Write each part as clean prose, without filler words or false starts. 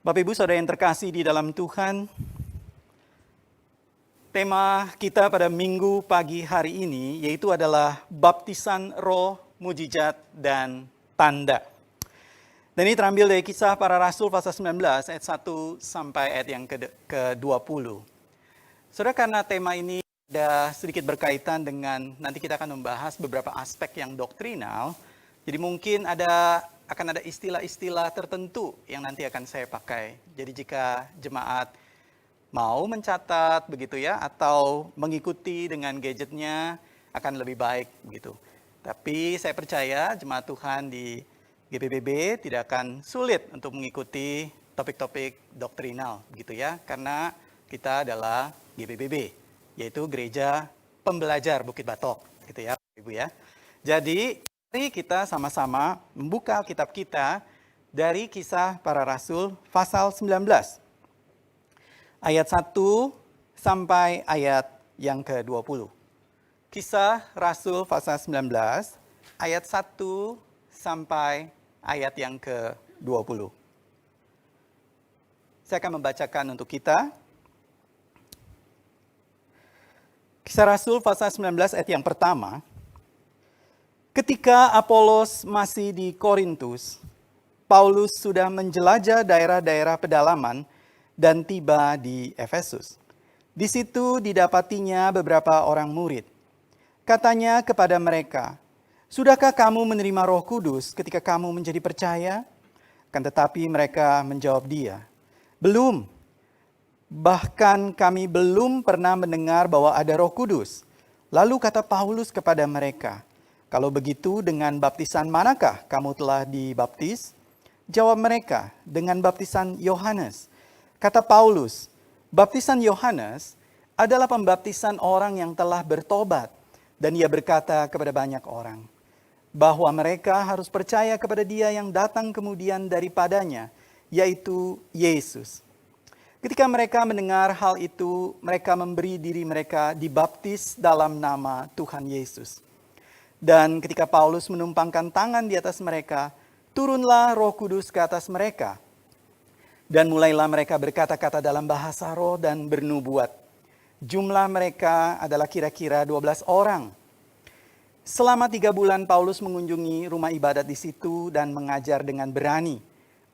Bapak Ibu Saudara yang terkasih di dalam Tuhan, tema kita pada minggu pagi hari ini yaitu adalah baptisan roh, mujizat, dan tanda. Dan ini terambil dari Kisah Para Rasul pasal 19 ayat 1 sampai ayat yang ke-20. Saudara, karena tema ini ada sedikit berkaitan dengan nanti kita akan membahas beberapa aspek yang doktrinal, jadi mungkin akan ada istilah-istilah tertentu yang nanti akan saya pakai. Jadi jika jemaat mau mencatat begitu ya, atau mengikuti dengan gadgetnya akan lebih baik begitu. Tapi saya percaya jemaat Tuhan di GPBB tidak akan sulit untuk mengikuti topik-topik doktrinal begitu ya, karena kita adalah GPBB, yaitu Gereja Pembelajar Bukit Batok gitu ya Ibu ya. Jadi mari kita sama-sama membuka kitab kita dari Kisah Para Rasul pasal 19. Ayat 1 sampai ayat yang ke-20. Kisah Rasul pasal 19 ayat 1 sampai ayat yang ke-20. Saya akan membacakan untuk kita. Kisah Rasul pasal 19 ayat yang pertama. Ketika Apolos masih di Korintus, Paulus sudah menjelajah daerah-daerah pedalaman dan tiba di Efesus. Di situ didapatinya beberapa orang murid. Katanya kepada mereka, "Sudahkah kamu menerima Roh Kudus ketika kamu menjadi percaya?" Kan tetapi mereka menjawab dia, "Belum. Bahkan kami belum pernah mendengar bahwa ada Roh Kudus." Lalu kata Paulus kepada mereka, "Kalau begitu dengan baptisan manakah kamu telah dibaptis?" Jawab mereka, "Dengan baptisan Yohanes." Kata Paulus, "Baptisan Yohanes adalah pembaptisan orang yang telah bertobat." Dan ia berkata kepada banyak orang bahwa mereka harus percaya kepada dia yang datang kemudian daripadanya, yaitu Yesus. Ketika mereka mendengar hal itu, mereka memberi diri mereka dibaptis dalam nama Tuhan Yesus. Dan ketika Paulus menumpangkan tangan di atas mereka, turunlah Roh Kudus ke atas mereka. Dan mulailah mereka berkata-kata dalam bahasa roh dan bernubuat. Jumlah mereka adalah kira-kira 12 orang. Selama 3 bulan Paulus mengunjungi rumah ibadat di situ dan mengajar dengan berani.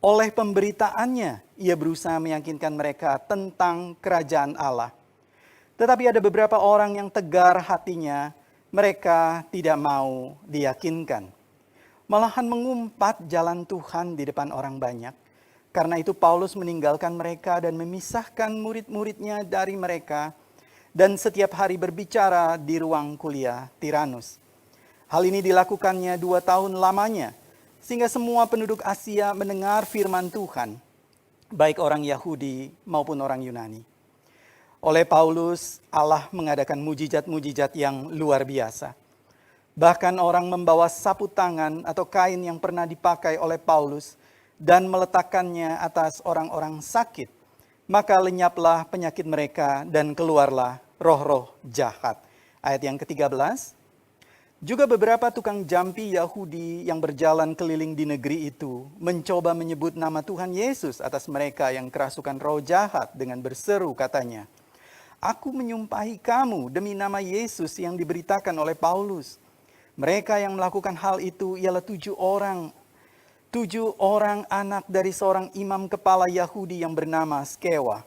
Oleh pemberitaannya, ia berusaha meyakinkan mereka tentang kerajaan Allah. Tetapi ada beberapa orang yang tegar hatinya, mereka tidak mau diyakinkan. Malahan mengumpat jalan Tuhan di depan orang banyak. Karena itu Paulus meninggalkan mereka dan memisahkan murid-muridnya dari mereka. Dan setiap hari berbicara di ruang kuliah Tiranus. Hal ini dilakukannya 2 tahun lamanya. Sehingga semua penduduk Asia mendengar firman Tuhan. Baik orang Yahudi maupun orang Yunani. Oleh Paulus, Allah mengadakan mujizat-mujizat yang luar biasa. Bahkan orang membawa sapu tangan atau kain yang pernah dipakai oleh Paulus dan meletakkannya atas orang-orang sakit. Maka lenyaplah penyakit mereka dan keluarlah roh-roh jahat. Ayat yang ke-13. Juga beberapa tukang jampi Yahudi yang berjalan keliling di negeri itu mencoba menyebut nama Tuhan Yesus atas mereka yang kerasukan roh jahat dengan berseru katanya, "Aku menyumpahi kamu demi nama Yesus yang diberitakan oleh Paulus." Mereka yang melakukan hal itu ialah 7 orang anak dari seorang imam kepala Yahudi yang bernama Skewa.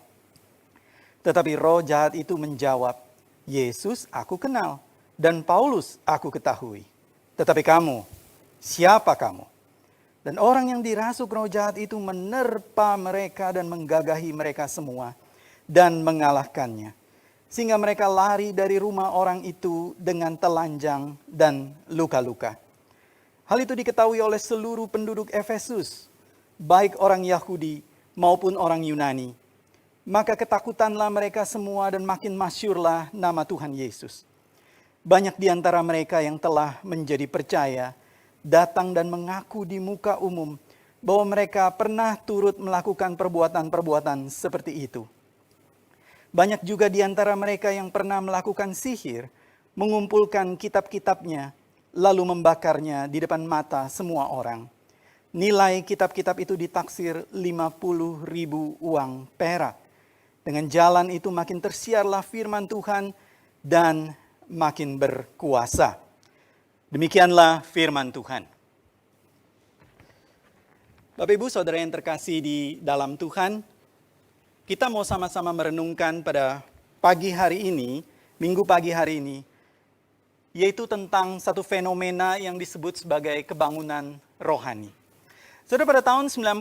Tetapi roh jahat itu menjawab, "Yesus aku kenal, dan Paulus aku ketahui. Tetapi kamu, siapa kamu?" Dan orang yang dirasuk roh jahat itu menerpa mereka dan menggagahi mereka semua dan mengalahkannya. Sehingga mereka lari dari rumah orang itu dengan telanjang dan luka-luka. Hal itu diketahui oleh seluruh penduduk Efesus, baik orang Yahudi maupun orang Yunani. Maka ketakutanlah mereka semua dan makin masyhurlah nama Tuhan Yesus. Banyak di antara mereka yang telah menjadi percaya, datang dan mengaku di muka umum bahwa mereka pernah turut melakukan perbuatan-perbuatan seperti itu. Banyak juga di antara mereka yang pernah melakukan sihir, mengumpulkan kitab-kitabnya, lalu membakarnya di depan mata semua orang. Nilai kitab-kitab itu ditaksir 50.000 uang perak. Dengan jalan itu makin tersiarlah firman Tuhan dan makin berkuasa. Demikianlah firman Tuhan. Bapak Ibu Saudara yang terkasih di dalam Tuhan, kita mau sama-sama merenungkan pada pagi hari ini, Minggu pagi hari ini, yaitu tentang satu fenomena yang disebut sebagai kebangunan rohani. Saudara, pada tahun 95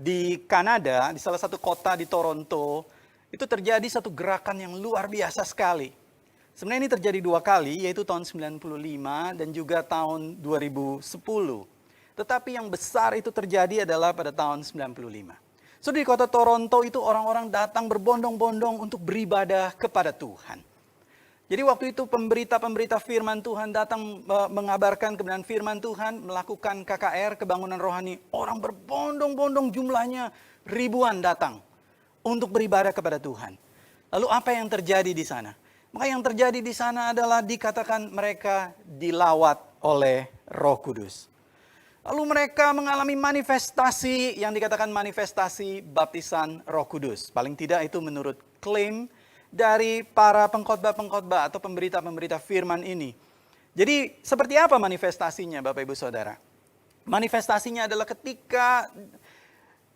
di Kanada, di salah satu kota di Toronto, itu terjadi satu gerakan yang luar biasa sekali. Sebenarnya ini terjadi dua kali, yaitu tahun 95 dan juga tahun 2010. Tetapi yang besar itu terjadi adalah pada tahun 95. So, di kota Toronto itu orang-orang datang berbondong-bondong untuk beribadah kepada Tuhan. Jadi waktu itu pemberita-pemberita firman Tuhan datang mengabarkan kebenaran firman Tuhan, melakukan KKR, kebangunan rohani. Orang berbondong-bondong jumlahnya ribuan datang untuk beribadah kepada Tuhan. Lalu apa yang terjadi di sana? Maka yang terjadi di sana adalah dikatakan mereka dilawat oleh Roh Kudus. Lalu mereka mengalami manifestasi yang dikatakan manifestasi baptisan Roh Kudus. Paling tidak itu menurut klaim dari para pengkhotbah-pengkhotbah atau pemberita-pemberita firman ini. Jadi seperti apa manifestasinya Bapak Ibu Saudara? Manifestasinya adalah ketika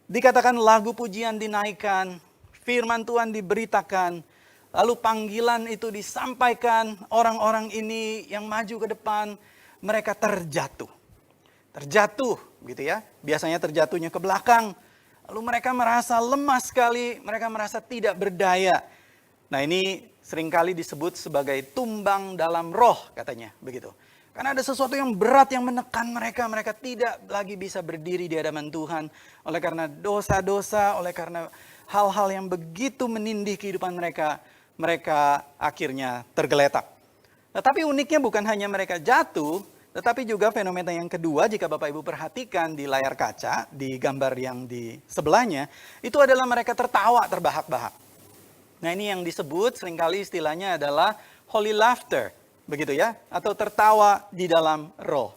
dikatakan lagu pujian dinaikkan, firman Tuhan diberitakan, lalu panggilan itu disampaikan, orang-orang ini yang maju ke depan, mereka terjatuh. Terjatuh gitu ya, biasanya terjatuhnya ke belakang. Lalu mereka merasa lemah sekali, mereka merasa tidak berdaya. Nah, ini seringkali disebut sebagai tumbang dalam roh katanya begitu. Karena ada sesuatu yang berat yang menekan mereka. Mereka tidak lagi bisa berdiri di hadapan Tuhan. Oleh karena dosa-dosa, oleh karena hal-hal yang begitu menindih kehidupan mereka. Mereka akhirnya tergeletak. Tetapi uniknya bukan hanya mereka jatuh. Tetapi juga fenomena yang kedua jika Bapak Ibu perhatikan di layar kaca. Di gambar yang di sebelahnya. Itu adalah mereka tertawa terbahak-bahak. Nah, ini yang disebut seringkali istilahnya adalah holy laughter, begitu ya, atau tertawa di dalam roh.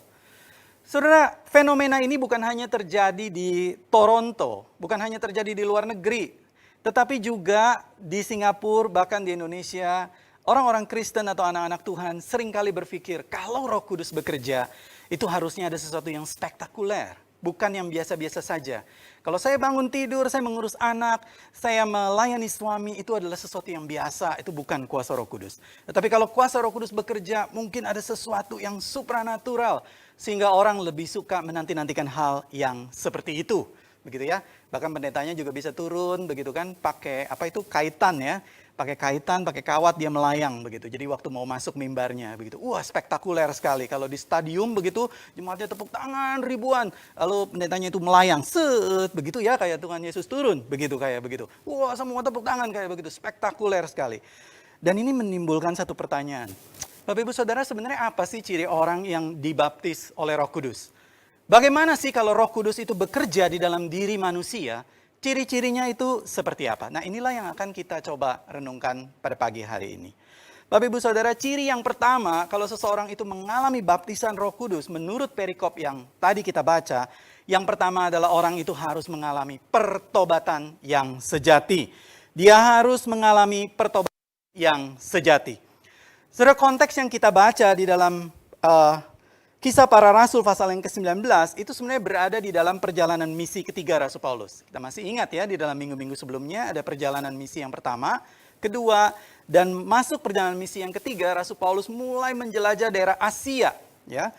Saudara, fenomena ini bukan hanya terjadi di Toronto, bukan hanya terjadi di luar negeri, tetapi juga di Singapura, bahkan di Indonesia, orang-orang Kristen atau anak-anak Tuhan seringkali berpikir kalau Roh Kudus bekerja, itu harusnya ada sesuatu yang spektakuler. Bukan yang biasa-biasa saja. Kalau saya bangun tidur, saya mengurus anak, saya melayani suami, itu adalah sesuatu yang biasa. Itu bukan kuasa Roh Kudus. Tetapi kalau kuasa Roh Kudus bekerja, mungkin ada sesuatu yang supranatural. Sehingga orang lebih suka menanti-nantikan hal yang seperti itu. Begitu ya. Bahkan pendetanya juga bisa turun, begitu kan, pakai apa itu kaitan ya. Pakai kaitan, pakai kawat, dia melayang begitu. Jadi waktu mau masuk mimbarnya begitu. Wah, spektakuler sekali. Kalau di stadium begitu, jemaatnya tepuk tangan ribuan. Lalu pendetanya itu melayang, set begitu ya, kayak Tuhan Yesus turun, begitu kayak begitu. Wah, semua tepuk tangan kayak begitu, spektakuler sekali. Dan ini menimbulkan satu pertanyaan. Bapak Ibu Saudara, sebenarnya apa sih ciri orang yang dibaptis oleh Roh Kudus? Bagaimana sih kalau Roh Kudus itu bekerja di dalam diri manusia? Ciri-cirinya itu seperti apa? Nah, inilah yang akan kita coba renungkan pada pagi hari ini. Bapak Ibu Saudara, ciri yang pertama kalau seseorang itu mengalami baptisan Roh Kudus menurut perikop yang tadi kita baca, yang pertama adalah orang itu harus mengalami pertobatan yang sejati. Dia harus mengalami pertobatan yang sejati. Saudara, konteks yang kita baca di dalam Kisah Para Rasul pasal yang ke-19 itu sebenarnya berada di dalam perjalanan misi ketiga Rasul Paulus. Kita masih ingat ya, di dalam minggu-minggu sebelumnya ada perjalanan misi yang pertama, kedua, dan masuk perjalanan misi yang ketiga, Rasul Paulus mulai menjelajah daerah Asia. Ya.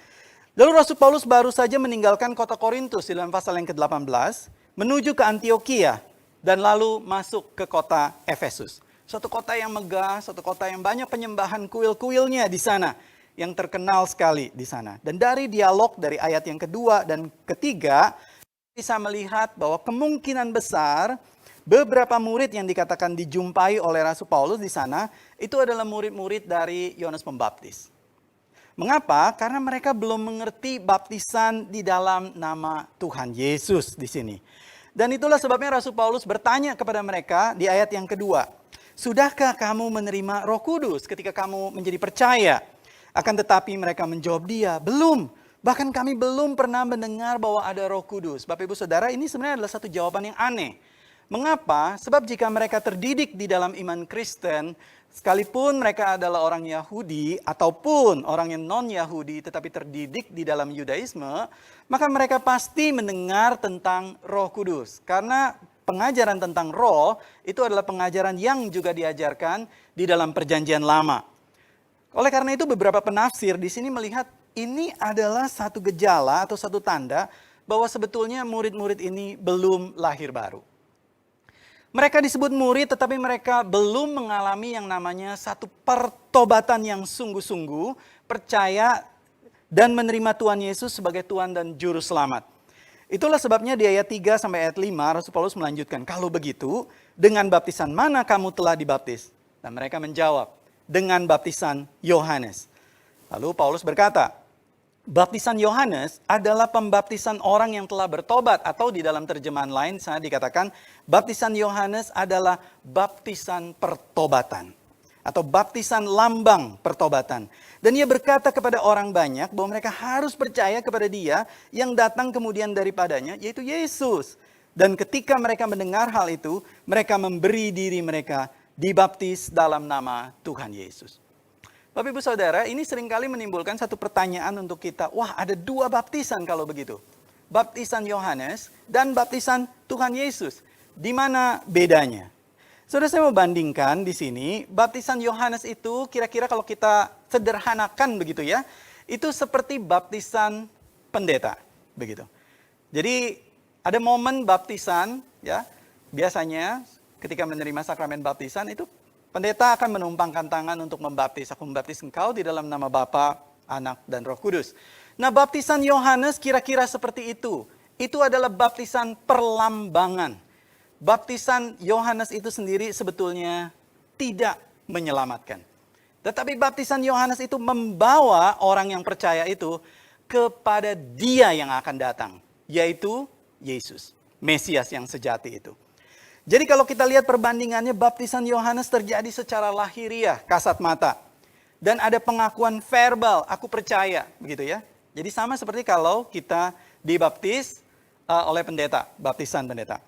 Lalu Rasul Paulus baru saja meninggalkan kota Korintus di dalam pasal yang ke-18, menuju ke Antioquia, dan lalu masuk ke kota Efesus. Suatu kota yang megah, suatu kota yang banyak penyembahan kuil-kuilnya di sana. Yang terkenal sekali di sana. Dan dari dialog dari ayat yang kedua dan ketiga, bisa melihat bahwa kemungkinan besar beberapa murid yang dikatakan dijumpai oleh Rasul Paulus di sana, itu adalah murid-murid dari Yohanes Pembaptis. Mengapa? Karena mereka belum mengerti baptisan di dalam nama Tuhan Yesus di sini. Dan itulah sebabnya Rasul Paulus bertanya kepada mereka di ayat yang kedua. Sudahkah kamu menerima Roh Kudus ketika kamu menjadi percaya? Akan tetapi mereka menjawab dia, belum. Bahkan kami belum pernah mendengar bahwa ada Roh Kudus. Bapak Ibu Saudara, ini sebenarnya adalah satu jawaban yang aneh. Mengapa? Sebab jika mereka terdidik di dalam iman Kristen, sekalipun mereka adalah orang Yahudi ataupun orang yang non-Yahudi tetapi terdidik di dalam Yudaisme, maka mereka pasti mendengar tentang Roh Kudus. Karena pengajaran tentang Roh itu adalah pengajaran yang juga diajarkan di dalam Perjanjian Lama. Oleh karena itu beberapa penafsir di sini melihat ini adalah satu gejala atau satu tanda bahwa sebetulnya murid-murid ini belum lahir baru. Mereka disebut murid tetapi mereka belum mengalami yang namanya satu pertobatan yang sungguh-sungguh, percaya dan menerima Tuhan Yesus sebagai Tuhan dan Juru Selamat. Itulah sebabnya di ayat 3 sampai ayat 5 Rasul Paulus melanjutkan, kalau begitu dengan baptisan mana kamu telah dibaptis? Dan mereka menjawab, dengan baptisan Yohanes. Lalu Paulus berkata, baptisan Yohanes adalah pembaptisan orang yang telah bertobat, atau di dalam terjemahan lain saya dikatakan baptisan Yohanes adalah baptisan pertobatan atau baptisan lambang pertobatan. Dan ia berkata kepada orang banyak bahwa mereka harus percaya kepada Dia yang datang kemudian daripadanya, yaitu Yesus. Dan ketika mereka mendengar hal itu, mereka memberi diri mereka dibaptis dalam nama Tuhan Yesus. Bapak Ibu Saudara, ini seringkali menimbulkan satu pertanyaan untuk kita. Wah, ada dua baptisan kalau begitu. Baptisan Yohanes dan baptisan Tuhan Yesus. Di mana bedanya? Saudara, saya mau bandingkan di sini. Baptisan Yohanes itu kira-kira kalau kita sederhanakan begitu ya, itu seperti baptisan pendeta, begitu. Jadi ada momen baptisan ya, biasanya ketika menerima sakramen baptisan itu pendeta akan menumpangkan tangan untuk membaptis. Aku membaptis engkau di dalam nama Bapa, Anak, dan Roh Kudus. Nah, baptisan Yohanes kira-kira seperti itu. Itu adalah baptisan perlambangan. Baptisan Yohanes itu sendiri sebetulnya tidak menyelamatkan. Tetapi baptisan Yohanes itu membawa orang yang percaya itu kepada Dia yang akan datang. Yaitu Yesus, Mesias yang sejati itu. Jadi kalau kita lihat perbandingannya, baptisan Yohanes terjadi secara lahiriah, kasat mata. Dan ada pengakuan verbal, aku percaya, begitu ya. Jadi sama seperti kalau kita dibaptis oleh pendeta, baptisan pendeta.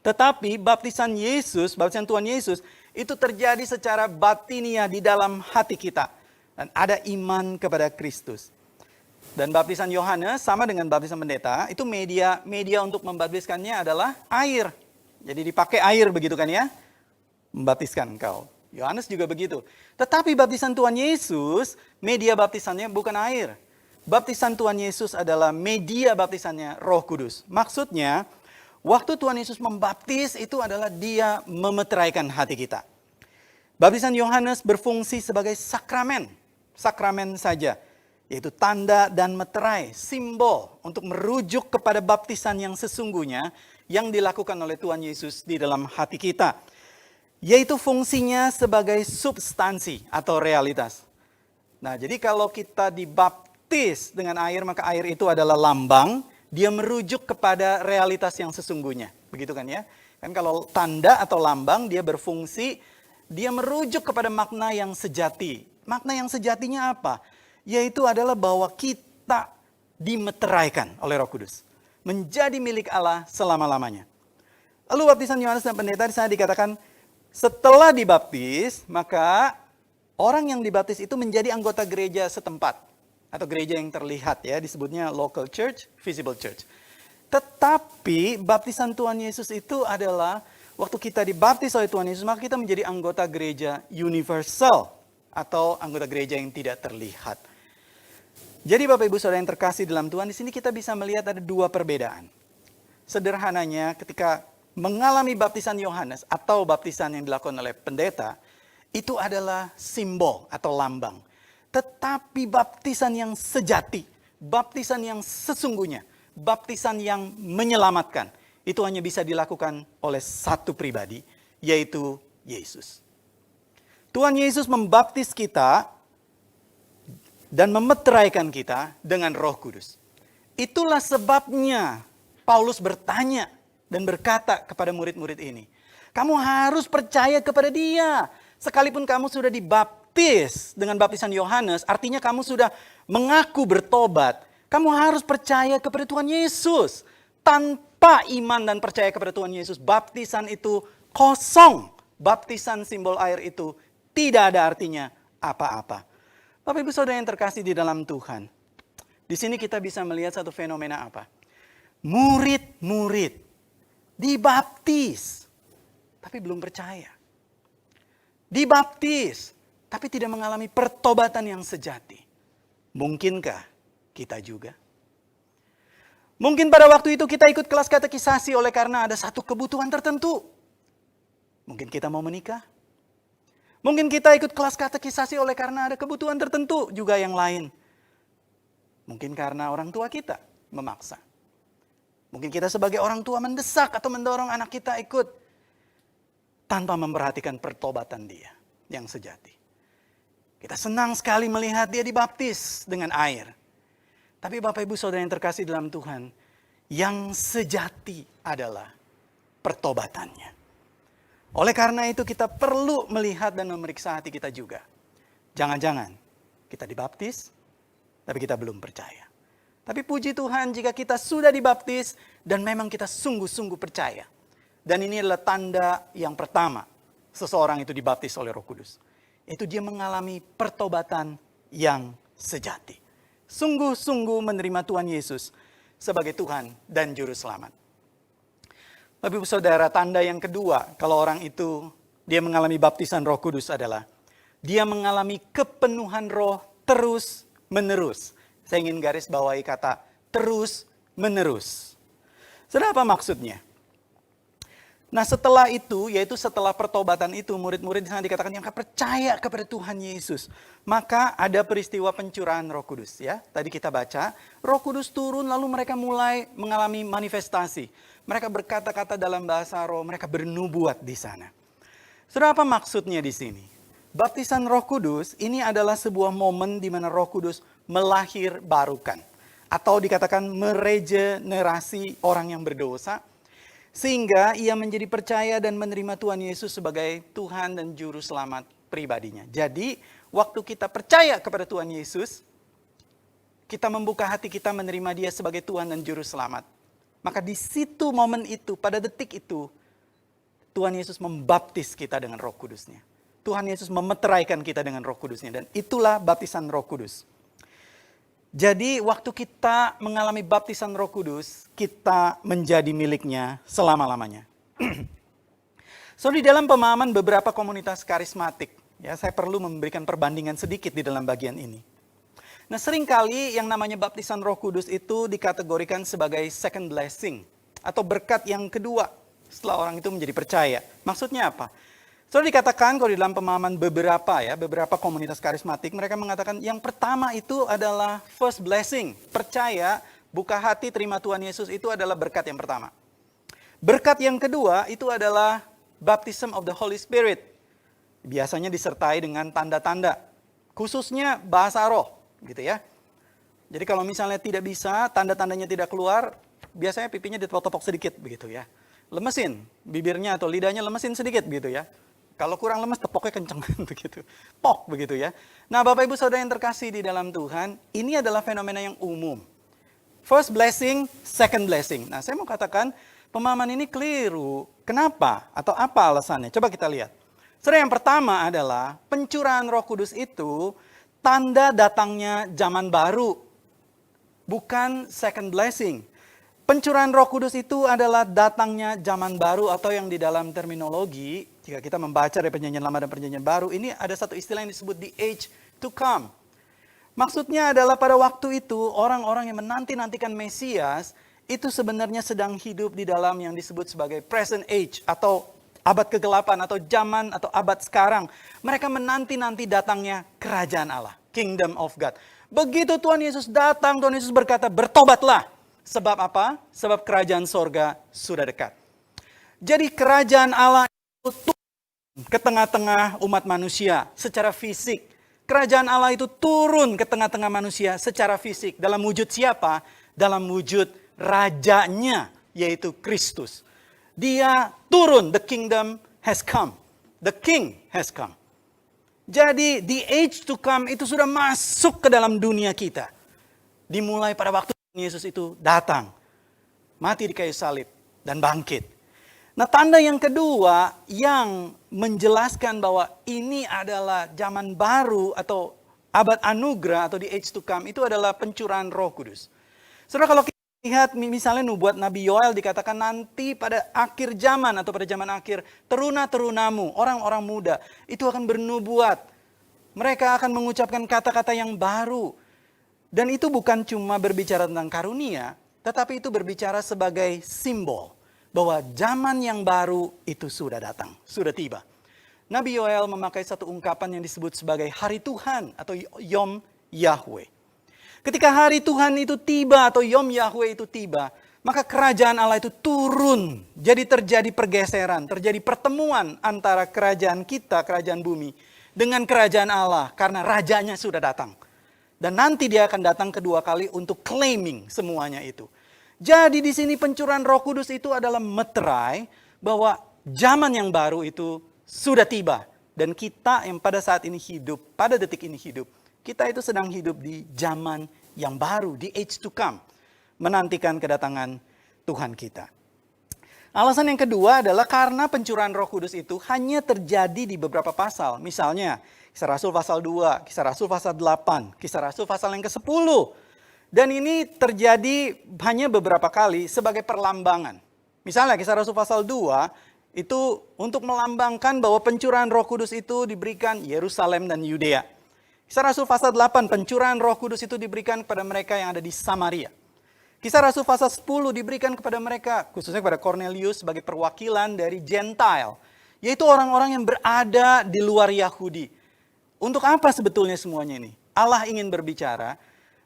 Tetapi baptisan Yesus, baptisan Tuhan Yesus, itu terjadi secara batiniah di dalam hati kita. Dan ada iman kepada Kristus. Dan baptisan Yohanes sama dengan baptisan pendeta, itu media untuk membaptiskannya adalah air. Jadi dipakai air begitu kan ya, membaptiskan engkau. Yohanes juga begitu. Tetapi baptisan Tuhan Yesus, media baptisannya bukan air. Baptisan Tuhan Yesus adalah media baptisannya Roh Kudus. Maksudnya, waktu Tuhan Yesus membaptis itu adalah Dia memeteraikan hati kita. Baptisan Yohanes berfungsi sebagai sakramen. Sakramen saja. Yaitu tanda dan meterai, simbol untuk merujuk kepada baptisan yang sesungguhnya yang dilakukan oleh Tuhan Yesus di dalam hati kita. Yaitu fungsinya sebagai substansi atau realitas. Nah, jadi kalau kita dibaptis dengan air, maka air itu adalah lambang. Dia merujuk kepada realitas yang sesungguhnya. Begitu kan ya? Kan kalau tanda atau lambang, dia berfungsi, dia merujuk kepada makna yang sejati. Makna yang sejatinya apa? Yaitu adalah bahwa kita dimeteraikan oleh Roh Kudus. Menjadi milik Allah selama-lamanya. Lalu baptisan Yohanes dan pendeta di sana dikatakan, setelah dibaptis, maka orang yang dibaptis itu menjadi anggota gereja setempat. Atau gereja yang terlihat ya, disebutnya local church, visible church. Tetapi baptisan Tuhan Yesus itu adalah, waktu kita dibaptis oleh Tuhan Yesus, maka kita menjadi anggota gereja universal. Atau anggota gereja yang tidak terlihat. Jadi Bapak Ibu Saudara yang terkasih dalam Tuhan, di sini kita bisa melihat ada dua perbedaan. Sederhananya ketika mengalami baptisan Yohanes atau baptisan yang dilakukan oleh pendeta, itu adalah simbol atau lambang. Tetapi baptisan yang sejati, baptisan yang sesungguhnya, baptisan yang menyelamatkan, itu hanya bisa dilakukan oleh satu pribadi, yaitu Yesus. Tuhan Yesus membaptis kita dan memeteraikan kita dengan Roh Kudus. Itulah sebabnya Paulus bertanya dan berkata kepada murid-murid ini, kamu harus percaya kepada Dia. Sekalipun kamu sudah dibaptis dengan baptisan Yohanes, artinya kamu sudah mengaku bertobat. Kamu harus percaya kepada Tuhan Yesus. Tanpa iman dan percaya kepada Tuhan Yesus, baptisan itu kosong. Baptisan simbol air itu tidak ada artinya apa-apa. Bapak Ibu Saudara yang terkasih di dalam Tuhan. Di sini kita bisa melihat satu fenomena apa? Murid-murid dibaptis, tapi belum percaya. Dibaptis, tapi tidak mengalami pertobatan yang sejati. Mungkinkah kita juga? Mungkin pada waktu itu kita ikut kelas katekisasi oleh karena ada satu kebutuhan tertentu. Mungkin kita mau menikah. Mungkin kita ikut kelas katekisasi oleh karena ada kebutuhan tertentu juga yang lain. Mungkin karena orang tua kita memaksa. Mungkin kita sebagai orang tua mendesak atau mendorong anak kita ikut. Tanpa memperhatikan pertobatan dia yang sejati. Kita senang sekali melihat dia dibaptis dengan air. Tapi Bapak Ibu Saudara yang terkasih dalam Tuhan, yang sejati adalah pertobatannya. Oleh karena itu kita perlu melihat dan memeriksa hati kita juga. Jangan-jangan kita dibaptis, tapi kita belum percaya. Tapi puji Tuhan jika kita sudah dibaptis dan memang kita sungguh-sungguh percaya. Dan ini adalah tanda yang pertama seseorang itu dibaptis oleh Roh Kudus. Itu dia mengalami pertobatan yang sejati. Sungguh-sungguh menerima Tuhan Yesus sebagai Tuhan dan Juru Selamat. Bapak Ibu Saudara, tanda yang kedua kalau orang itu dia mengalami baptisan Roh Kudus adalah dia mengalami kepenuhan roh terus menerus. Saya ingin garis bawahi kata terus menerus. Saudara, apa maksudnya? Nah setelah itu, yaitu setelah pertobatan itu, murid-murid di sana dikatakan yang percaya kepada Tuhan Yesus. Maka ada peristiwa pencurahan Roh Kudus. Ya, tadi kita baca, Roh Kudus turun lalu mereka mulai mengalami manifestasi. Mereka berkata-kata dalam bahasa roh, mereka bernubuat di sana. Saudara, apa maksudnya di sini? Baptisan Roh Kudus ini adalah sebuah momen di mana Roh Kudus melahirbarukan. Atau dikatakan meregenerasi orang yang berdosa. Sehingga ia menjadi percaya dan menerima Tuhan Yesus sebagai Tuhan dan Juru Selamat pribadinya. Jadi, waktu kita percaya kepada Tuhan Yesus, kita membuka hati kita menerima Dia sebagai Tuhan dan Juru Selamat. Maka di situ momen itu, pada detik itu, Tuhan Yesus membaptis kita dengan Roh Kudus-Nya. Tuhan Yesus memeteraikan kita dengan Roh Kudus-Nya. Dan itulah baptisan Roh Kudus. Jadi waktu kita mengalami baptisan Roh Kudus, kita menjadi miliknya selama-lamanya. So di dalam pemahaman beberapa komunitas karismatik, ya saya perlu memberikan perbandingan sedikit di dalam bagian ini. Nah seringkali yang namanya baptisan Roh Kudus itu dikategorikan sebagai second blessing atau berkat yang kedua setelah orang itu menjadi percaya. Maksudnya apa? Sudah dikatakan kalau di dalam pemahaman beberapa komunitas karismatik, mereka mengatakan yang pertama itu adalah first blessing. Percaya, buka hati, terima Tuhan Yesus itu adalah berkat yang pertama. Berkat yang kedua itu adalah baptism of the Holy Spirit. Biasanya disertai dengan tanda-tanda, khususnya bahasa roh, gitu ya. Jadi kalau misalnya tidak bisa, tanda-tandanya tidak keluar, biasanya pipinya ditepok-tepok sedikit, begitu ya. Lemesin bibirnya atau lidahnya, lemesin sedikit, begitu ya. Kalau kurang lemes, tepoknya kenceng begitu. Pok begitu ya. Nah Bapak Ibu Saudara yang terkasih di dalam Tuhan, ini adalah fenomena yang umum. First blessing, second blessing. Nah saya mau katakan, pemahaman ini keliru. Kenapa? Atau apa alasannya? Coba kita lihat. Saudara, yang pertama adalah pencurahan Roh Kudus itu tanda datangnya zaman baru. Bukan second blessing. Pencurahan Roh Kudus itu adalah datangnya zaman baru atau yang di dalam terminologi, jika kita membaca dari Perjanjian Lama dan Perjanjian Baru, ini ada satu istilah yang disebut the age to come. Maksudnya adalah pada waktu itu orang-orang yang menanti-nantikan Mesias itu sebenarnya sedang hidup di dalam yang disebut sebagai present age atau abad kegelapan atau zaman atau abad sekarang. Mereka menanti-nanti datangnya kerajaan Allah, kingdom of God. Begitu Tuhan Yesus datang, Tuhan Yesus berkata, bertobatlah. Sebab apa? Sebab kerajaan sorga sudah dekat. Jadi kerajaan Allah itu turun ke tengah-tengah umat manusia secara fisik. Kerajaan Allah itu turun ke tengah-tengah manusia secara fisik. Dalam wujud siapa? Dalam wujud rajanya, yaitu Kristus. Dia turun, the kingdom has come. The king has come. Jadi the age to come itu sudah masuk ke dalam dunia kita. Dimulai pada waktu Yesus itu datang, mati di kayu salib, dan bangkit. Nah, tanda yang kedua yang menjelaskan bahwa ini adalah zaman baru atau abad anugerah atau the age to come itu adalah pencurahan Roh Kudus. Saudara, kalau kita lihat misalnya nubuat Nabi Yoel dikatakan nanti pada akhir zaman atau pada zaman akhir teruna-terunamu, orang-orang muda itu akan bernubuat. Mereka akan mengucapkan kata-kata yang baru. Dan itu bukan cuma berbicara tentang karunia, tetapi itu berbicara sebagai simbol bahwa zaman yang baru itu sudah datang, sudah tiba. Nabi Yoel memakai satu ungkapan yang disebut sebagai hari Tuhan atau Yom Yahweh. Ketika hari Tuhan itu tiba atau Yom Yahweh itu tiba, maka kerajaan Allah itu turun. Jadi terjadi pergeseran, terjadi pertemuan antara kerajaan kita, kerajaan bumi, dengan kerajaan Allah karena rajanya sudah datang. Dan nanti dia akan datang kedua kali untuk claiming semuanya itu. Jadi di sini pencurahan Roh Kudus itu adalah meterai bahwa zaman yang baru itu sudah tiba. Dan kita yang pada saat ini hidup, pada detik ini hidup, kita itu sedang hidup di zaman yang baru, di age to come. Menantikan kedatangan Tuhan kita. Alasan yang kedua adalah karena pencurahan Roh Kudus itu hanya terjadi di beberapa pasal. Misalnya, Kisah Rasul pasal 2, Kisah Rasul pasal 8, Kisah Rasul pasal yang ke-10. Dan ini terjadi hanya beberapa kali sebagai perlambangan. Misalnya Kisah Rasul pasal 2 itu untuk melambangkan bahwa pencurahan Roh Kudus itu diberikan Yerusalem dan Yudea. Kisah Rasul pasal 8, pencurahan Roh Kudus itu diberikan kepada mereka yang ada di Samaria. Kisah Rasul pasal 10 diberikan kepada mereka, khususnya kepada Cornelius sebagai perwakilan dari Gentile. Yaitu orang-orang yang berada di luar Yahudi. Untuk apa sebetulnya semuanya ini? Allah ingin berbicara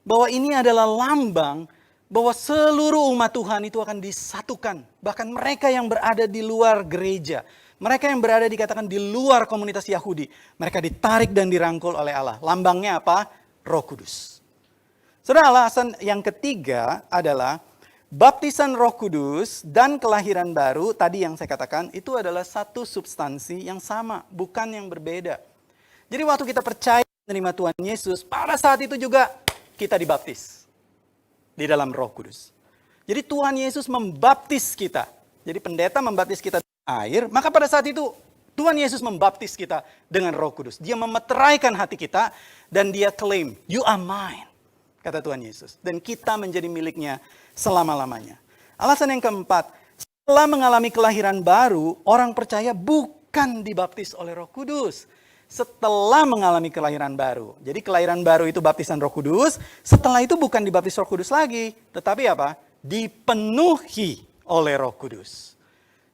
bahwa ini adalah lambang bahwa seluruh umat Tuhan itu akan disatukan. Bahkan mereka yang berada di luar gereja. Mereka yang berada dikatakan di luar komunitas Yahudi. Mereka ditarik dan dirangkul oleh Allah. Lambangnya apa? Roh Kudus. Saudara, alasan yang ketiga adalah baptisan Roh Kudus dan kelahiran baru. Tadi yang saya katakan itu adalah satu substansi yang sama. Bukan yang berbeda. Jadi waktu kita percaya menerima Tuhan Yesus, pada saat itu juga kita dibaptis di dalam Roh Kudus. Jadi Tuhan Yesus membaptis kita. Jadi pendeta membaptis kita dengan air, maka pada saat itu Tuhan Yesus membaptis kita dengan Roh Kudus. Dia memeteraikan hati kita dan dia claim, "You are mine," kata Tuhan Yesus. Dan kita menjadi miliknya selama-lamanya. Alasan yang keempat, setelah mengalami kelahiran baru, orang percaya bukan dibaptis oleh Roh Kudus. Setelah mengalami kelahiran baru. Jadi kelahiran baru itu baptisan Roh Kudus. Setelah itu bukan dibaptis Roh Kudus lagi. Tetapi apa? Dipenuhi oleh Roh Kudus.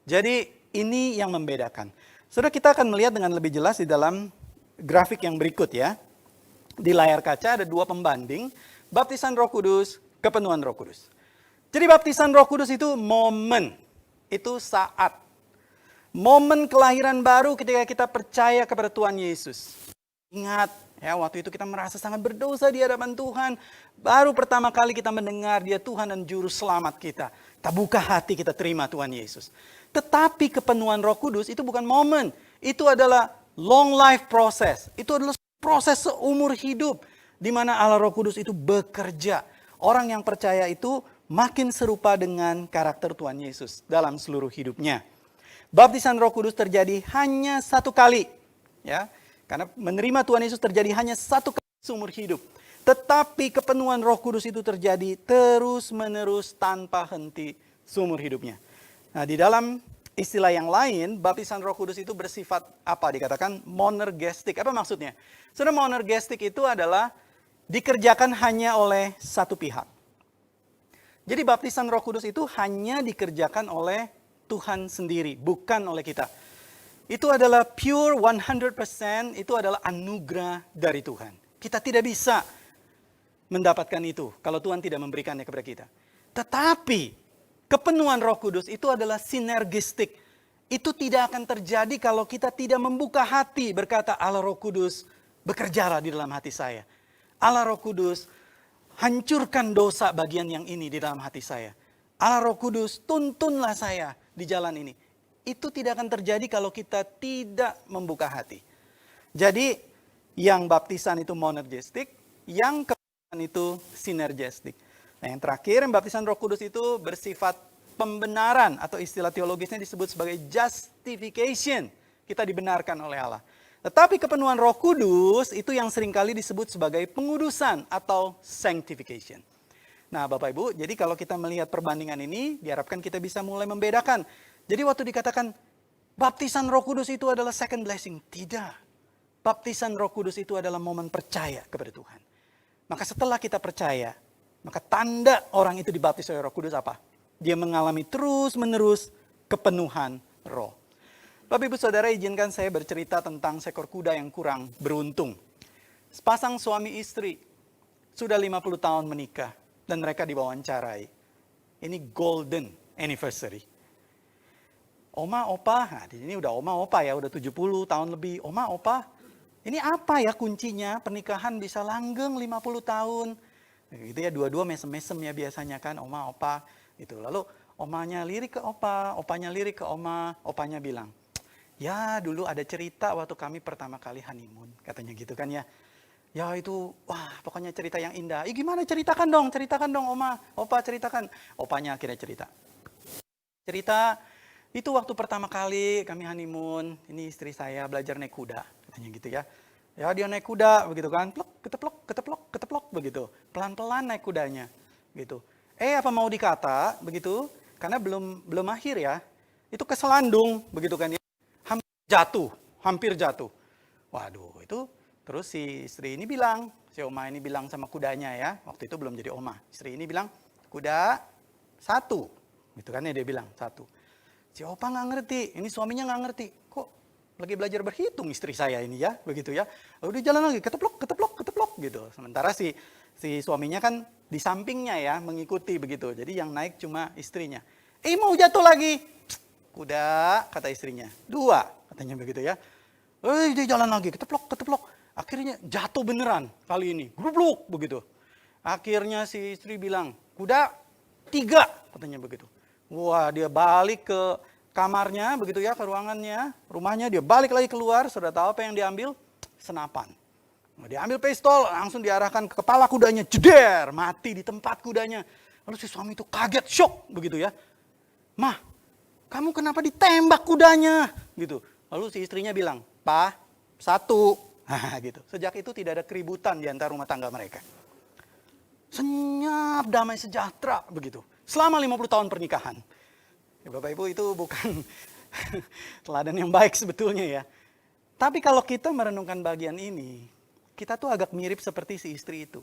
Jadi ini yang membedakan. Saudara, kita akan melihat dengan lebih jelas di dalam grafik yang berikut ya. Di layar kaca ada dua pembanding. Baptisan Roh Kudus, kepenuhan Roh Kudus. Jadi baptisan Roh Kudus itu momen. Itu saat. Momen kelahiran baru ketika kita percaya kepada Tuhan Yesus. Ingat, ya waktu itu kita merasa sangat berdosa di hadapan Tuhan. Baru pertama kali kita mendengar dia Tuhan dan Juru Selamat kita. Kita buka hati, kita terima Tuhan Yesus. Tetapi kepenuhan Roh Kudus itu bukan momen. Itu adalah long life process. Itu adalah proses seumur hidup. Di mana Allah Roh Kudus itu bekerja. Orang yang percaya itu makin serupa dengan karakter Tuhan Yesus dalam seluruh hidupnya. Baptisan Roh Kudus terjadi hanya satu kali. Ya, karena menerima Tuhan Yesus terjadi hanya satu kali seumur hidup. Tetapi kepenuhan Roh Kudus itu terjadi terus-menerus tanpa henti seumur hidupnya. Nah, di dalam istilah yang lain, baptisan Roh Kudus itu bersifat apa? Dikatakan monergistik. Apa maksudnya? Saudara, monergistik itu adalah dikerjakan hanya oleh satu pihak. Jadi baptisan Roh Kudus itu hanya dikerjakan oleh Tuhan sendiri, bukan oleh kita. Itu adalah pure 100%, itu adalah anugerah dari Tuhan. Kita tidak bisa mendapatkan itu kalau Tuhan tidak memberikannya kepada kita. Tetapi kepenuhan Roh Kudus itu adalah sinergistik. Itu tidak akan terjadi kalau kita tidak membuka hati, berkata Allah Roh Kudus, bekerjalah di dalam hati saya. Allah Roh Kudus, hancurkan dosa bagian yang ini di dalam hati saya. Allah Roh Kudus, tuntunlah saya di jalan ini. Itu tidak akan terjadi kalau kita tidak membuka hati. Jadi yang baptisan itu monergistik, yang itu sinergistik. Nah, yang terakhir, baptisan Roh Kudus itu bersifat pembenaran atau istilah teologisnya disebut sebagai justification. Kita dibenarkan oleh Allah. Tetapi kepenuhan Roh Kudus itu yang seringkali disebut sebagai pengudusan atau sanctification. Nah, Bapak Ibu, jadi kalau kita melihat perbandingan ini, diharapkan kita bisa mulai membedakan. Jadi waktu dikatakan baptisan Roh Kudus itu adalah second blessing, tidak. Baptisan Roh Kudus itu adalah momen percaya kepada Tuhan. Maka setelah kita percaya, maka tanda orang itu dibaptis oleh Roh Kudus apa? Dia mengalami terus-menerus kepenuhan Roh. Bapak Ibu Saudara, izinkan saya bercerita tentang seekor kuda yang kurang beruntung. Sepasang suami istri sudah 50 tahun menikah dan mereka diwawancarai. Ini golden anniversary. Oma, opa, nah di sini udah oma, opa ya, udah 70 tahun lebih. Oma, opa, ini apa ya kuncinya pernikahan bisa langgeng 50 tahun. Gitu ya, dua-dua mesem-mesem ya biasanya kan, oma, opa. Gitu. Lalu omanya lirik ke opa, opanya lirik ke oma, opanya bilang, ya dulu ada cerita waktu kami pertama kali honeymoon. Katanya gitu kan ya. Ya itu, wah pokoknya cerita yang indah. Gimana ceritakan dong oma, opa ceritakan. Opanya akhirnya cerita. Cerita, itu waktu pertama kali kami honeymoon, ini istri saya belajar naik kuda. Katanya gitu ya. Ya dia naik kuda begitu kan, plok, keteplok begitu. Pelan-pelan naik kudanya gitu. Apa mau dikata begitu, karena belum akhir ya. Itu keselandung begitu kan ya. Hampir jatuh. Waduh, itu terus si istri ini bilang, si oma ini bilang sama kudanya ya. Waktu itu belum jadi oma. Istri ini bilang, kuda 1. Gitu kan ya dia bilang 1. Si opa nggak ngerti, ini suaminya nggak ngerti. Kok lagi belajar berhitung istri saya ini ya, begitu ya. Lalu dia jalan lagi, keteplok gitu. Sementara si suaminya kan di sampingnya ya, mengikuti begitu. Jadi yang naik cuma istrinya. Mau jatuh lagi. Kuda, kata istrinya. 2, katanya begitu ya. Dia jalan lagi, keteplok. Akhirnya jatuh beneran kali ini. Grubluk begitu. Akhirnya si istri bilang, kuda 3, katanya begitu. Wah, dia balik ke kamarnya, begitu ya, ke ruangannya, rumahnya, dia balik lagi keluar, sudah tahu apa yang diambil? Senapan. Dia ambil pistol, langsung diarahkan ke kepala kudanya, jeder, mati di tempat kudanya. Lalu si suami itu kaget, shock, begitu ya. Mah, kamu kenapa ditembak kudanya? Gitu. Lalu si istrinya bilang, Pa, 1. Gitu. Sejak itu tidak ada keributan di antara rumah tangga mereka. Senyap, damai sejahtera, begitu. Selama 50 tahun pernikahan. Ya, Bapak Ibu, itu bukan teladan yang baik sebetulnya ya. Tapi kalau kita merenungkan bagian ini, kita tuh agak mirip seperti si istri itu.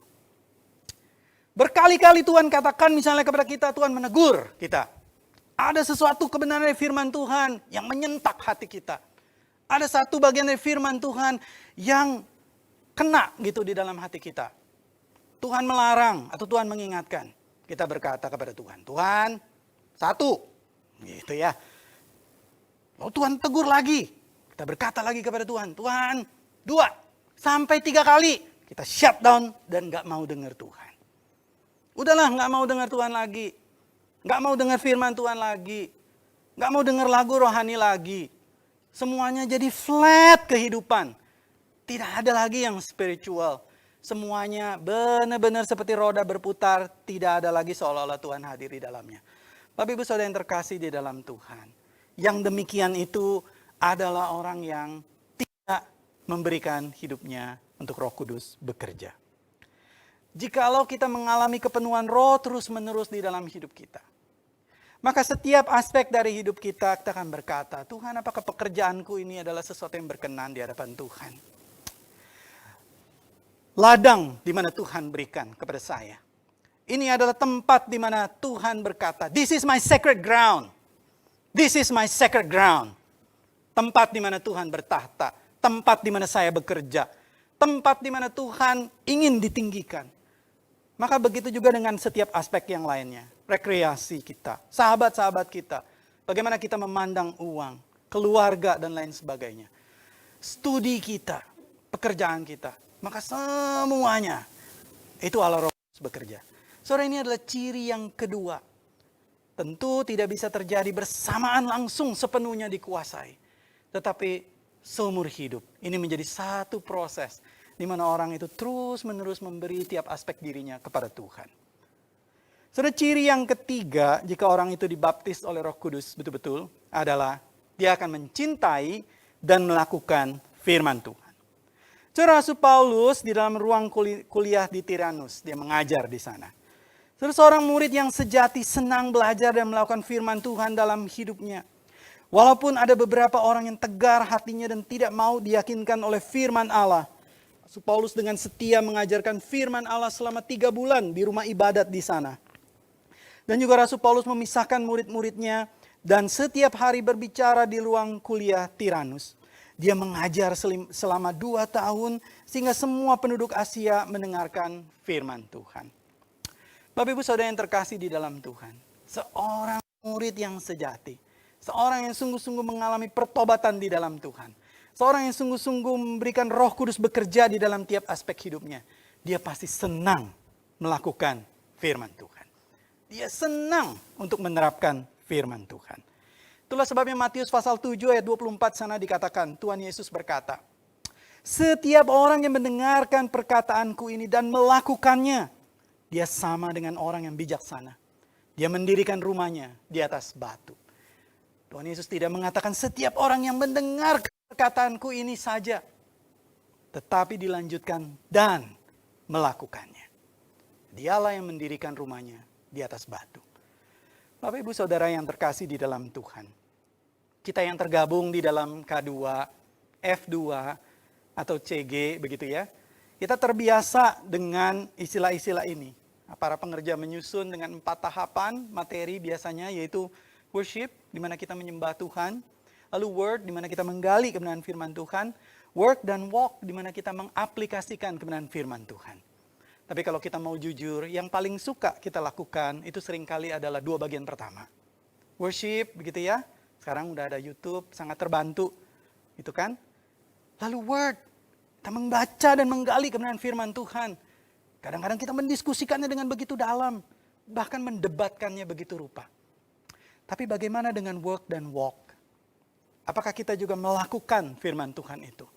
Berkali-kali Tuhan katakan misalnya kepada kita, Tuhan menegur kita. Ada sesuatu kebenaran dari firman Tuhan yang menyentak hati kita. Ada satu bagian dari firman Tuhan yang kena gitu di dalam hati kita. Tuhan melarang atau Tuhan mengingatkan. Kita berkata kepada Tuhan, Tuhan 1, gitu ya. Lalu Tuhan tegur lagi. Kita berkata lagi kepada Tuhan, Tuhan 2, sampai 3 kali. Kita shut down dan gak mau dengar Tuhan. Udahlah, gak mau dengar Tuhan lagi. Gak mau dengar firman Tuhan lagi. Gak mau dengar lagu rohani lagi. Semuanya jadi flat kehidupan. Tidak ada lagi yang spiritual. Semuanya benar-benar seperti roda berputar. Tidak ada lagi seolah-olah Tuhan hadir di dalamnya. Bapak Ibu Saudara yang terkasih di dalam Tuhan. Yang demikian itu adalah orang yang tidak memberikan hidupnya untuk Roh Kudus bekerja. Jikalau kita mengalami kepenuhan Roh terus-menerus di dalam hidup kita, maka setiap aspek dari hidup kita akan berkata, Tuhan, apakah pekerjaanku ini adalah sesuatu yang berkenan di hadapan Tuhan? Ladang di mana Tuhan berikan kepada saya. Ini adalah tempat di mana Tuhan berkata, this is my sacred ground. This is my sacred ground. Tempat di mana Tuhan bertahta. Tempat di mana saya bekerja. Tempat di mana Tuhan ingin ditinggikan. Maka begitu juga dengan setiap aspek yang lainnya. Rekreasi kita, sahabat-sahabat kita. Bagaimana kita memandang uang, keluarga dan lain sebagainya. Studi kita, pekerjaan kita. Maka semuanya itu Allah Roh Kudus bekerja. Saudara, ini adalah ciri yang kedua. Tentu tidak bisa terjadi bersamaan langsung sepenuhnya dikuasai. Tetapi seumur hidup ini menjadi satu proses di mana orang itu terus-menerus memberi tiap aspek dirinya kepada Tuhan. Saudara, ciri yang ketiga jika orang itu dibaptis oleh Roh Kudus betul-betul adalah dia akan mencintai dan melakukan firman Tuhan. Saudara, Rasul Paulus di dalam ruang kuliah di Tiranus, dia mengajar di sana. Saudara, seorang murid yang sejati senang belajar dan melakukan firman Tuhan dalam hidupnya. Walaupun ada beberapa orang yang tegar hatinya dan tidak mau diyakinkan oleh firman Allah, Rasul Paulus dengan setia mengajarkan firman Allah selama 3 bulan di rumah ibadat di sana. Dan juga Rasul Paulus memisahkan murid-muridnya dan setiap hari berbicara di ruang kuliah Tiranus. Dia mengajar selama 2 tahun sehingga semua penduduk Asia mendengarkan firman Tuhan. Bapak Ibu Saudara yang terkasih di dalam Tuhan, seorang murid yang sejati, seorang yang sungguh-sungguh mengalami pertobatan di dalam Tuhan, seorang yang sungguh-sungguh memberikan Roh Kudus bekerja di dalam tiap aspek hidupnya, dia pasti senang melakukan firman Tuhan. Dia senang untuk menerapkan firman Tuhan. Itulah sebabnya Matius pasal 7 ayat 24 sana dikatakan, Tuhan Yesus berkata, setiap orang yang mendengarkan perkataanku ini dan melakukannya, dia sama dengan orang yang bijaksana. Dia mendirikan rumahnya di atas batu. Tuhan Yesus tidak mengatakan setiap orang yang mendengar perkataanku ini saja, tetapi dilanjutkan dan melakukannya. Dialah yang mendirikan rumahnya di atas batu. Bapak Ibu Saudara yang terkasih di dalam Tuhan, kita yang tergabung di dalam K2, F2, atau CG begitu ya, kita terbiasa dengan istilah-istilah ini. Para pengerja menyusun dengan 4 tahapan materi biasanya, yaitu worship, di mana kita menyembah Tuhan. Lalu word, di mana kita menggali kebenaran firman Tuhan. Work dan walk, di mana kita mengaplikasikan kebenaran firman Tuhan. Tapi kalau kita mau jujur, yang paling suka kita lakukan itu seringkali adalah 2 bagian pertama. Worship, begitu ya. Sekarang udah ada YouTube, sangat terbantu. Itu kan. Lalu word, kita membaca dan menggali kebenaran firman Tuhan. Kadang-kadang kita mendiskusikannya dengan begitu dalam. Bahkan mendebatkannya begitu rupa. Tapi bagaimana dengan work dan walk? Apakah kita juga melakukan firman Tuhan itu?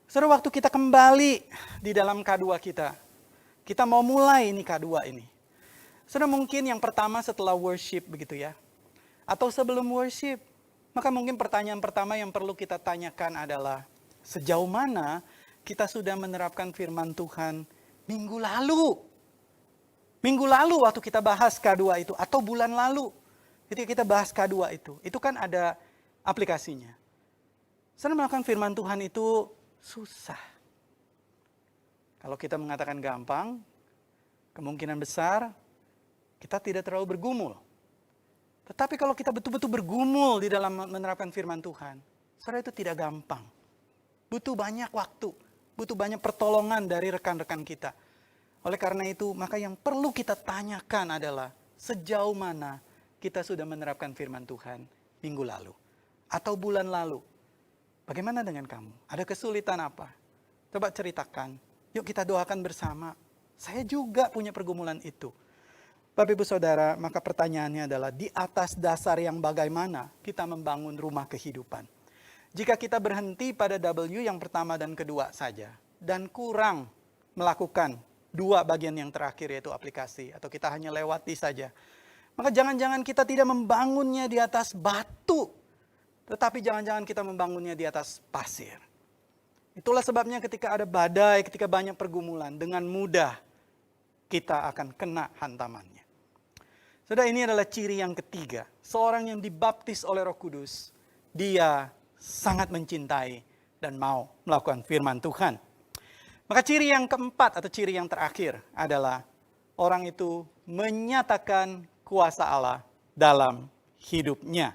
Saudara, waktu kita kembali di dalam K2 kita mau mulai ini K2 ini. Saudara, mungkin yang pertama setelah worship begitu ya. Atau sebelum worship. Maka mungkin pertanyaan pertama yang perlu kita tanyakan adalah, sejauh mana kita sudah menerapkan firman Tuhan minggu lalu? Minggu lalu waktu kita bahas K2 itu, atau bulan lalu. Ketika kita bahas K2 itu kan ada aplikasinya. Saudara, melakukan firman Tuhan itu susah. Kalau kita mengatakan gampang, kemungkinan besar kita tidak terlalu bergumul. Tetapi kalau kita betul-betul bergumul di dalam menerapkan firman Tuhan, saudara, itu tidak gampang. Butuh banyak waktu, butuh banyak pertolongan dari rekan-rekan kita. Oleh karena itu, maka yang perlu kita tanyakan adalah sejauh mana kita sudah menerapkan firman Tuhan minggu lalu atau bulan lalu. Bagaimana dengan kamu? Ada kesulitan apa? Coba ceritakan. Yuk kita doakan bersama. Saya juga punya pergumulan itu. Bapak Ibu Saudara, maka pertanyaannya adalah di atas dasar yang bagaimana kita membangun rumah kehidupan. Jika kita berhenti pada W yang pertama dan kedua saja dan kurang melakukan 2 bagian yang terakhir yaitu aplikasi, atau kita hanya lewati saja, maka jangan-jangan kita tidak membangunnya di atas batu, tetapi jangan-jangan kita membangunnya di atas pasir. Itulah sebabnya ketika ada badai, ketika banyak pergumulan, dengan mudah kita akan kena hantamannya. Saudara, ini adalah ciri yang ketiga. Seorang yang dibaptis oleh Roh Kudus, dia sangat mencintai dan mau melakukan firman Tuhan. Maka ciri yang keempat atau ciri yang terakhir adalah orang itu menyatakan kuasa Allah dalam hidupnya.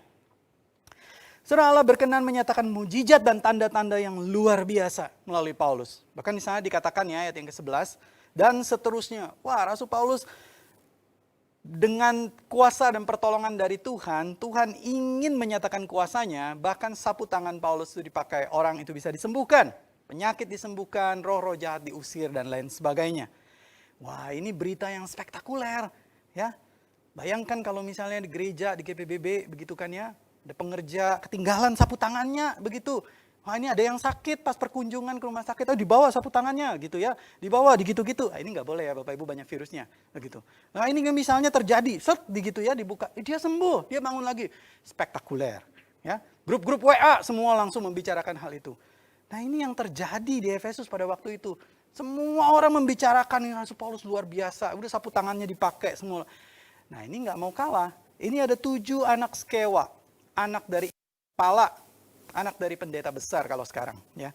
Saudara, Allah berkenan menyatakan mujizat dan tanda-tanda yang luar biasa melalui Paulus. Bahkan di sana dikatakan ya ayat yang ke-11 dan seterusnya. Wah, Rasul Paulus dengan kuasa dan pertolongan dari Tuhan, Tuhan ingin menyatakan kuasanya, bahkan sapu tangan Paulus itu dipakai, orang itu bisa disembuhkan. Penyakit disembuhkan, roh-roh jahat diusir dan lain sebagainya. Wah, ini berita yang spektakuler, ya. Bayangkan kalau misalnya di gereja, di GPBB, begitu kan ya, ada pengerja ketinggalan sapu tangannya, begitu. Wah, ini ada yang sakit pas perkunjungan ke rumah sakit, dibawa sapu tangannya gitu ya, dibawa digitu-gitu. Ini nggak boleh ya Bapak Ibu, banyak virusnya begitu. Nah ini misalnya terjadi, digitu ya, dibuka, dia sembuh, dia bangun lagi, spektakuler. Ya, grup-grup WA semua langsung membicarakan hal itu. Nah ini yang terjadi di Efesus pada waktu itu. Semua orang membicarakan yang Rasul Paulus luar biasa, udah sapu tangannya dipakai semua. Nah ini nggak mau kalah. Ini ada 7 anak Skewa, anak dari kepala, anak dari pendeta besar kalau sekarang, ya.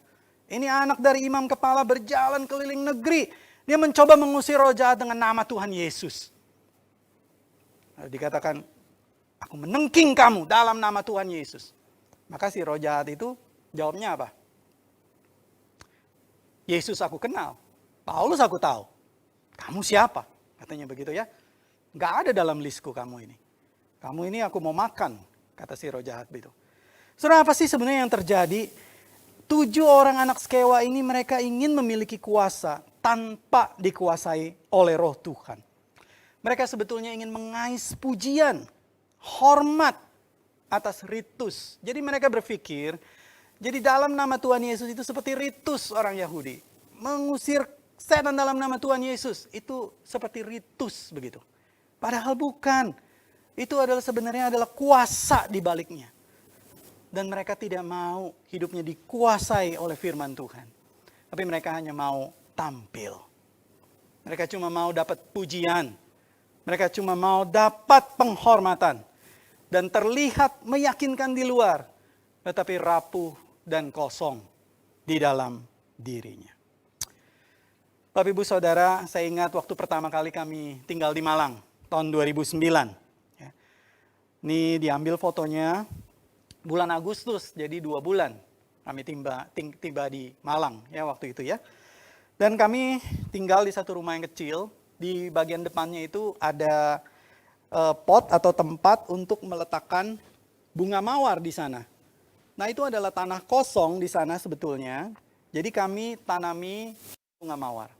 Ini anak dari imam kepala berjalan keliling negeri. Dia mencoba mengusir roh jahat dengan nama Tuhan Yesus. Lalu dikatakan, aku menengking kamu dalam nama Tuhan Yesus. Maka si roh jahat itu jawabnya apa? Yesus aku kenal, Paulus aku tahu. Kamu siapa? Katanya begitu ya. Gak ada dalam listku kamu ini. Kamu ini aku mau makan, kata si roh jahat itu. Saudara, apa sih sebenarnya yang terjadi? 7 orang anak Skewa ini mereka ingin memiliki kuasa tanpa dikuasai oleh roh Tuhan. Mereka sebetulnya ingin mengais pujian, hormat atas ritus. Jadi mereka berpikir, jadi dalam nama Tuhan Yesus itu seperti ritus orang Yahudi. Mengusir setan dalam nama Tuhan Yesus itu seperti ritus begitu. Padahal bukan. Itu adalah sebenarnya adalah kuasa di baliknya. Dan mereka tidak mau hidupnya dikuasai oleh firman Tuhan. Tapi mereka hanya mau tampil. Mereka cuma mau dapat pujian. Mereka cuma mau dapat penghormatan. Dan terlihat meyakinkan di luar. Tetapi rapuh dan kosong di dalam dirinya. Bapak Ibu Saudara, saya ingat waktu pertama kali kami tinggal di Malang. Tahun 2009. Ini diambil fotonya bulan Agustus, jadi 2 bulan kami tiba di Malang ya waktu itu ya. Dan kami tinggal di satu rumah yang kecil. Di bagian depannya itu ada pot atau tempat untuk meletakkan bunga mawar di sana. Nah itu adalah tanah kosong di sana sebetulnya. Jadi kami tanami bunga mawar.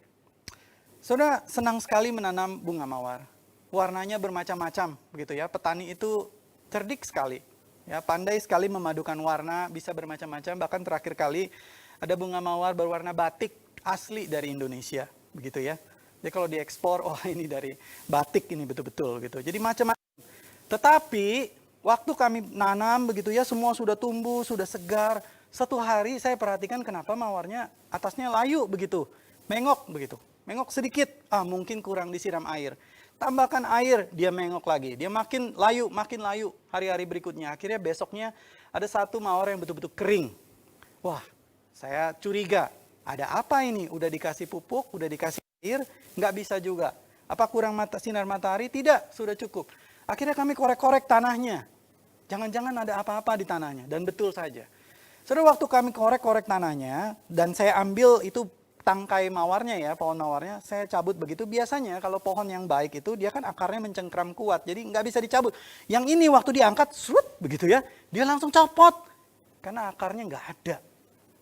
Saudara senang sekali menanam bunga mawar. Warnanya bermacam-macam begitu ya. Petani itu cerdik sekali. Ya, pandai sekali memadukan warna, bisa bermacam-macam. Bahkan terakhir kali ada bunga mawar berwarna batik asli dari Indonesia, begitu ya. Jadi kalau diekspor, oh ini dari batik ini betul-betul gitu. Jadi macam-macam. Tetapi waktu kami nanam begitu ya, semua sudah tumbuh, sudah segar. Satu hari saya perhatikan kenapa mawarnya atasnya layu begitu, mengok begitu, mengok sedikit. Mungkin kurang disiram air. Tambahkan air, dia mengok lagi. Dia makin layu hari-hari berikutnya. Akhirnya besoknya ada satu mawar yang betul-betul kering. Wah, saya curiga. Ada apa ini? Udah dikasih pupuk, udah dikasih air, nggak bisa juga. Apa kurang sinar matahari? Tidak, sudah cukup. Akhirnya kami korek-korek tanahnya. Jangan-jangan ada apa-apa di tanahnya. Dan betul saja. Saudara, waktu kami korek-korek tanahnya, dan saya ambil itu tangkai mawarnya ya, pohon mawarnya, saya cabut begitu. Biasanya kalau pohon yang baik itu, dia kan akarnya mencengkram kuat, jadi nggak bisa dicabut. Yang ini waktu diangkat, serut begitu ya, dia langsung copot. Karena akarnya nggak ada.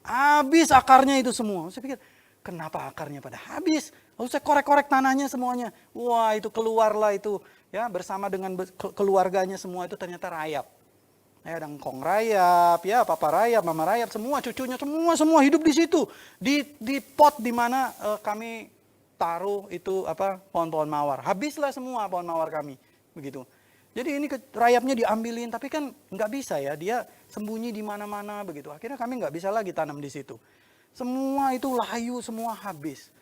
Habis akarnya itu semua. Saya pikir, kenapa akarnya pada habis? Lalu saya korek-korek tanahnya semuanya. Wah itu keluarlah itu, ya bersama dengan keluarganya semua itu ternyata rayap. Ada engkong rayap, ya papa rayap, mama rayap, semua cucunya, semua hidup di situ. Di pot di mana kami taruh itu pohon-pohon mawar. Habislah semua pohon mawar kami, begitu. Jadi ini rayapnya diambilin, tapi kan nggak bisa ya, dia sembunyi di mana-mana begitu. Akhirnya kami nggak bisa lagi tanam di situ. Semua itu layu, semua habis.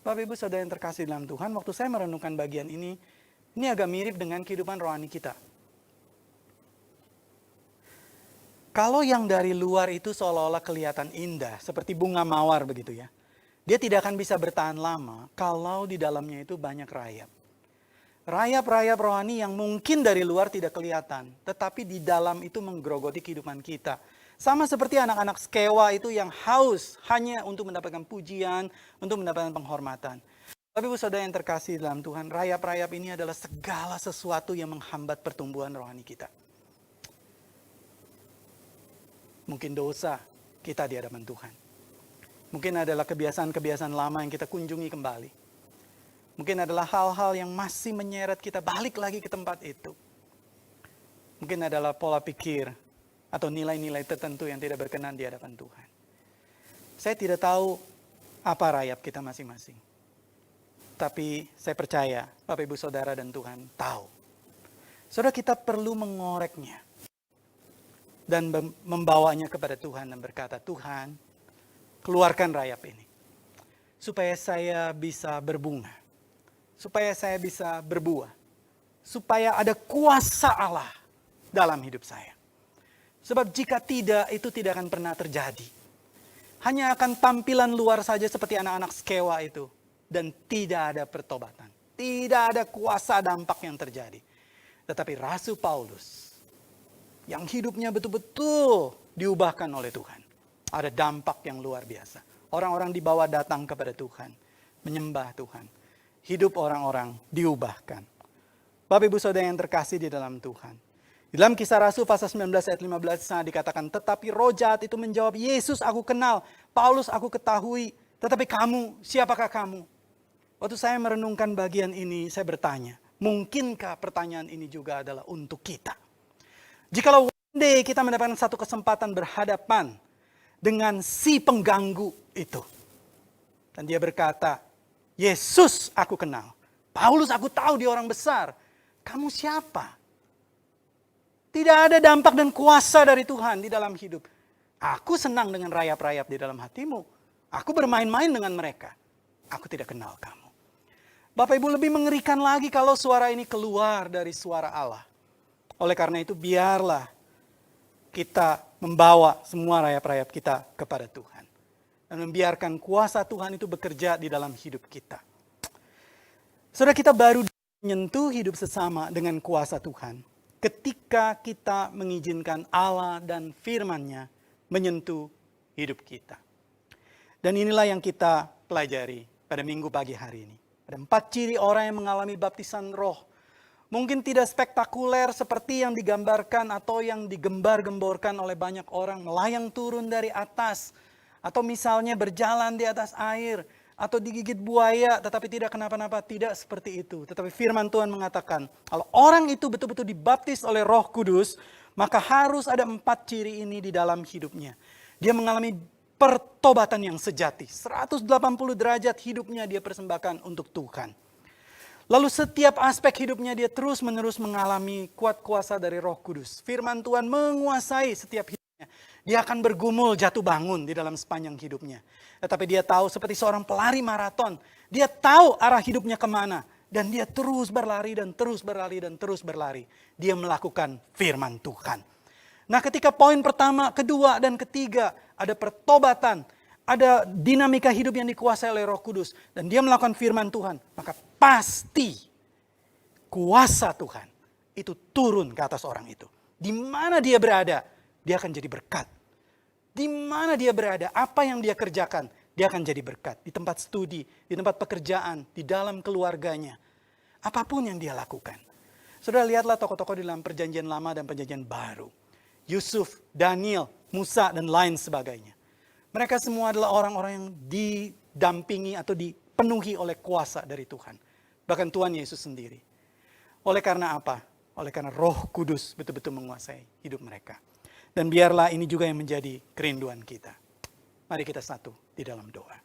Bapak Ibu Saudara yang terkasih dalam Tuhan, waktu saya merenungkan bagian ini agak mirip dengan kehidupan rohani kita. Kalau yang dari luar itu seolah-olah kelihatan indah, seperti bunga mawar begitu ya. Dia tidak akan bisa bertahan lama kalau di dalamnya itu banyak rayap. Rayap-rayap rohani yang mungkin dari luar tidak kelihatan, tetapi di dalam itu menggerogoti kehidupan kita. Sama seperti anak-anak Skewa itu yang haus hanya untuk mendapatkan pujian, untuk mendapatkan penghormatan. Tapi Ibu Saudara yang terkasih dalam Tuhan, rayap-rayap ini adalah segala sesuatu yang menghambat pertumbuhan rohani kita. Mungkin dosa kita di hadapan Tuhan. Mungkin adalah kebiasaan-kebiasaan lama yang kita kunjungi kembali. Mungkin adalah hal-hal yang masih menyeret kita balik lagi ke tempat itu. Mungkin adalah pola pikir atau nilai-nilai tertentu yang tidak berkenan di hadapan Tuhan. Saya tidak tahu apa rayap kita masing-masing. Tapi saya percaya Bapak Ibu Saudara dan Tuhan tahu. Saudara, kita perlu mengoreknya. Dan membawanya kepada Tuhan dan berkata, Tuhan, keluarkan rayap ini. Supaya saya bisa berbunga. Supaya saya bisa berbuah. Supaya ada kuasa Allah dalam hidup saya. Sebab jika tidak, itu tidak akan pernah terjadi. Hanya akan tampilan luar saja seperti anak-anak Skewa itu. Dan tidak ada pertobatan. Tidak ada kuasa dampak yang terjadi. Tetapi Rasul Paulus, yang hidupnya betul-betul diubahkan oleh Tuhan. Ada dampak yang luar biasa. Orang-orang dibawa datang kepada Tuhan. Menyembah Tuhan. Hidup orang-orang diubahkan. Bapak Ibu Saudara yang terkasih di dalam Tuhan. Di dalam Kisah Rasul pasal 19 ayat 15 sana dikatakan, tetapi roh jahat itu menjawab, Yesus aku kenal, Paulus aku ketahui, tetapi kamu, siapakah kamu? Waktu saya merenungkan bagian ini, saya bertanya, mungkinkah pertanyaan ini juga adalah untuk kita? Jikalau one day kita mendapatkan satu kesempatan berhadapan dengan si pengganggu itu. Dan dia berkata, Yesus aku kenal, Paulus aku tahu dia orang besar, kamu siapa? Tidak ada dampak dan kuasa dari Tuhan di dalam hidup. Aku senang dengan rayap-rayap di dalam hatimu. Aku bermain-main dengan mereka. Aku tidak kenal kamu. Bapak Ibu, lebih mengerikan lagi kalau suara ini keluar dari suara Allah. Oleh karena itu biarlah kita membawa semua rayap-rayap kita kepada Tuhan. Dan membiarkan kuasa Tuhan itu bekerja di dalam hidup kita. Saudara, kita baru menyentuh hidup sesama dengan kuasa Tuhan. Ketika kita mengizinkan Allah dan firman-Nya menyentuh hidup kita. Dan inilah yang kita pelajari pada minggu pagi hari ini. Ada 4 ciri orang yang mengalami baptisan roh. Mungkin tidak spektakuler seperti yang digambarkan atau yang digembar-gemborkan oleh banyak orang. Melayang turun dari atas. Atau misalnya berjalan di atas air. Atau digigit buaya tetapi tidak kenapa-napa. Tidak seperti itu. Tetapi firman Tuhan mengatakan, kalau orang itu betul-betul dibaptis oleh Roh Kudus, maka harus ada 4 ciri ini di dalam hidupnya. Dia mengalami pertobatan yang sejati. 180 derajat hidupnya dia persembahkan untuk Tuhan. Lalu setiap aspek hidupnya dia terus-menerus mengalami kuat kuasa dari Roh Kudus. Firman Tuhan menguasai setiap hidupnya. Dia akan bergumul jatuh bangun di dalam sepanjang hidupnya. Tetapi dia tahu seperti seorang pelari maraton. Dia tahu arah hidupnya kemana. Dan dia terus berlari dan terus berlari dan terus berlari. Dia melakukan firman Tuhan. Nah, ketika poin pertama, kedua, dan ketiga ada pertobatan. Ada dinamika hidup yang dikuasai oleh Roh Kudus. Dan dia melakukan firman Tuhan. Maka pasti kuasa Tuhan itu turun ke atas orang itu. Di mana dia berada, dia akan jadi berkat. Di mana dia berada, apa yang dia kerjakan, dia akan jadi berkat. Di tempat studi, di tempat pekerjaan, di dalam keluarganya. Apapun yang dia lakukan. Saudara, lihatlah tokoh-tokoh di dalam perjanjian lama dan perjanjian baru. Yusuf, Daniel, Musa, dan lain sebagainya. Mereka semua adalah orang-orang yang didampingi atau dipenuhi oleh kuasa dari Tuhan. Bahkan Tuhan Yesus sendiri. Oleh karena apa? Oleh karena Roh Kudus betul-betul menguasai hidup mereka. Dan biarlah ini juga yang menjadi kerinduan kita. Mari kita satu di dalam doa.